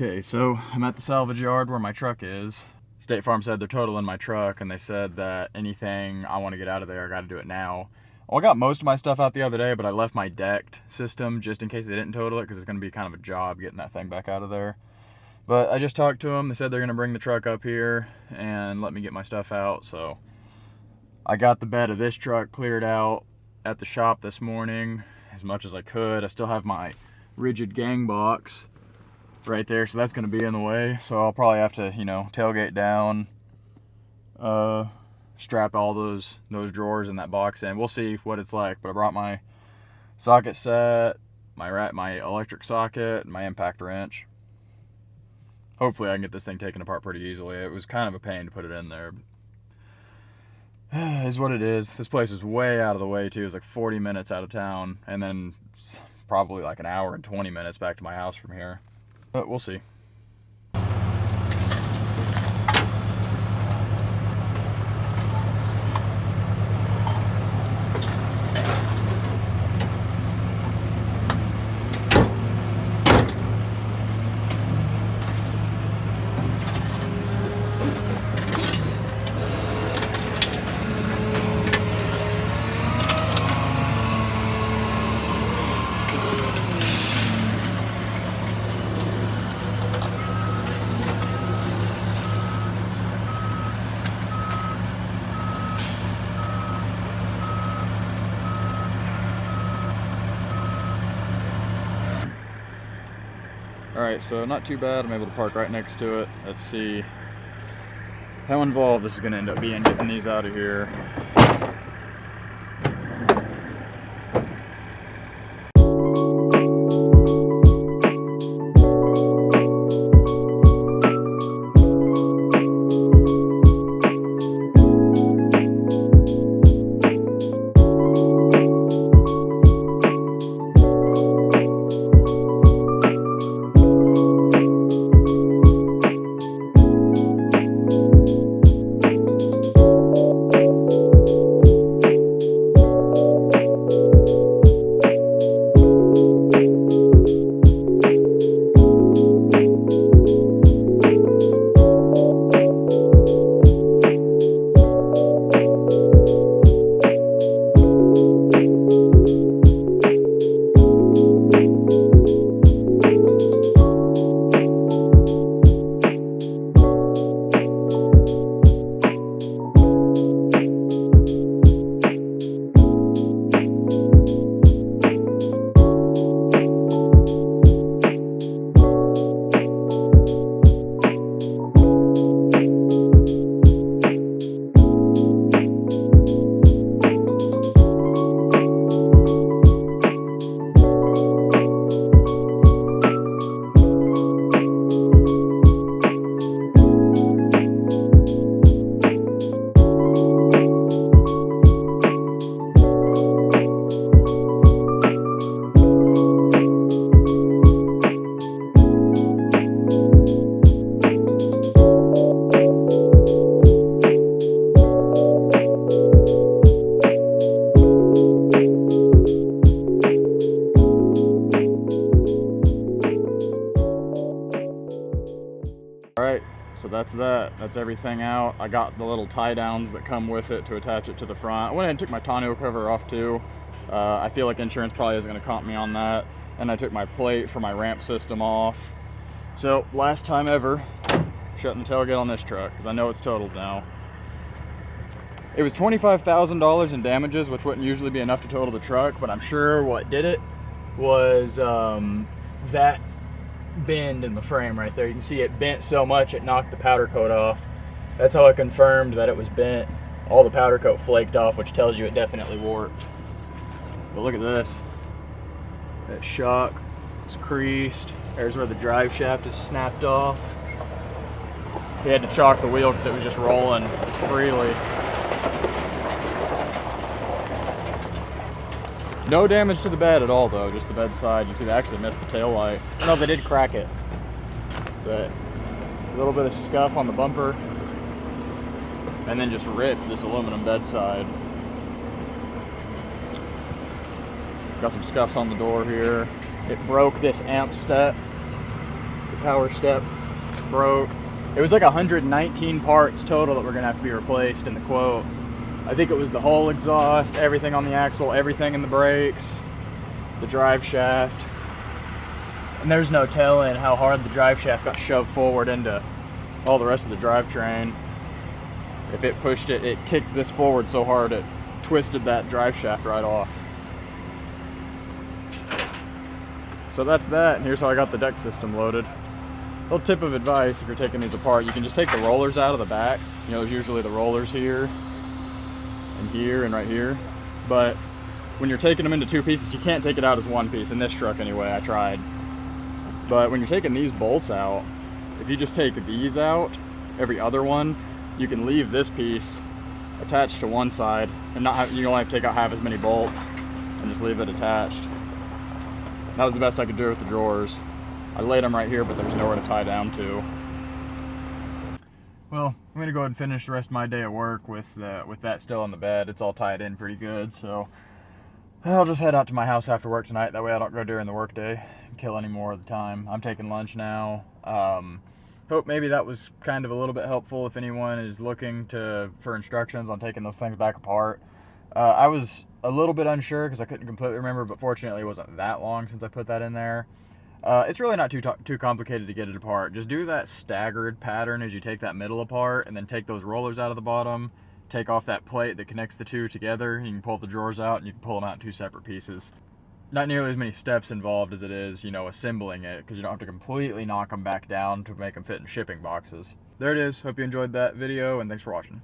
Okay, so I'm at the salvage yard where my truck is. State Farm said they're totaling my truck, and they said that anything I want to get out of there, I got to do it now. Well, I got most of my stuff out the other day, but I left my decked system just in case they didn't total it, because it's going to be kind of a job getting that thing back out of there. But I just talked to them. They said they're going to bring the truck up here and let me get my stuff out. So I got the bed of this truck cleared out at the shop this morning as much as I could. I still have my rigid gang box right there, so that's going to be in the way. So I'll probably have to, tailgate down, strap all those drawers in that box in. We'll see what it's like. But I brought my socket set, my electric socket, and my impact wrench. Hopefully I can get this thing taken apart pretty easily. It was kind of a pain to put it in there. It is what it is. This place is way out of the way too. It's like 40 minutes out of town, and then probably like an hour and 20 minutes back to my house from here. But we'll see. Alright, so not too bad. I'm able to park right next to it. Let's see how involved this is going to end up being getting these out of here. Alright, so that's everything out. I got the little tie downs that come with it to attach it to the front. I went ahead and took my tonneau cover off too. I feel like insurance probably isn't going to comp me on that. And I took my plate for my ramp system off. So last time ever shutting the tailgate on this truck, because I know it's totaled now. It was $25,000 in damages, which wouldn't usually be enough to total the truck, but I'm sure what did it was that bend in the frame right there. You can see it bent so much it knocked the powder coat off. That's how I confirmed that it was bent. All the powder coat flaked off, which tells you it definitely warped. But look at this. That shock is creased. There's where the drive shaft is snapped off. He had to chalk the wheel because it was just rolling freely. No damage to the bed at all though, just the bed side. You see they actually missed the tail light. No, they did crack it. But a little bit of scuff on the bumper. And then just ripped this aluminum bed side. Got some scuffs on the door here. It broke this amp step. The power step broke. It was like 119 parts total that were gonna have to be replaced in the quote. I think it was the whole exhaust, everything on the axle, everything in the brakes, the drive shaft. And there's no telling how hard the drive shaft got shoved forward into all the rest of the drivetrain. If it pushed it, it kicked this forward so hard it twisted that drive shaft right off. So that's that, and here's how I got the deck system loaded. Little tip of advice, if you're taking these apart, you can just take the rollers out of the back. You know, there's usually the rollers here, and right here. But when you're taking them into two pieces, you can't take it out as one piece. In this truck anyway, I tried. But when you're taking these bolts out, if you just take these out, every other one, you can leave this piece attached to one side and not have, you only have to take out half as many bolts and just leave it attached. That was the best I could do with the drawers. I laid them right here, but there's nowhere to tie down to. Well, I'm gonna go ahead and finish the rest of my day at work with that still on the bed. It's all tied in pretty good, so I'll just head out to my house after work tonight. That way I don't go during the work day and kill any more of the time. I'm taking lunch now. Hope maybe that was kind of a little bit helpful if anyone is looking for instructions on taking those things back apart. I was a little bit unsure because I couldn't completely remember, but fortunately it wasn't that long since I put that in there. It's really not too complicated to get it apart. Just do that staggered pattern as you take that middle apart, and then take those rollers out of the bottom, take off that plate that connects the two together. You can pull the drawers out and you can pull them out in two separate pieces. Not nearly as many steps involved as it is, you know, assembling it, because you don't have to completely knock them back down to make them fit in shipping boxes. There it is. Hope you enjoyed that video, and thanks for watching.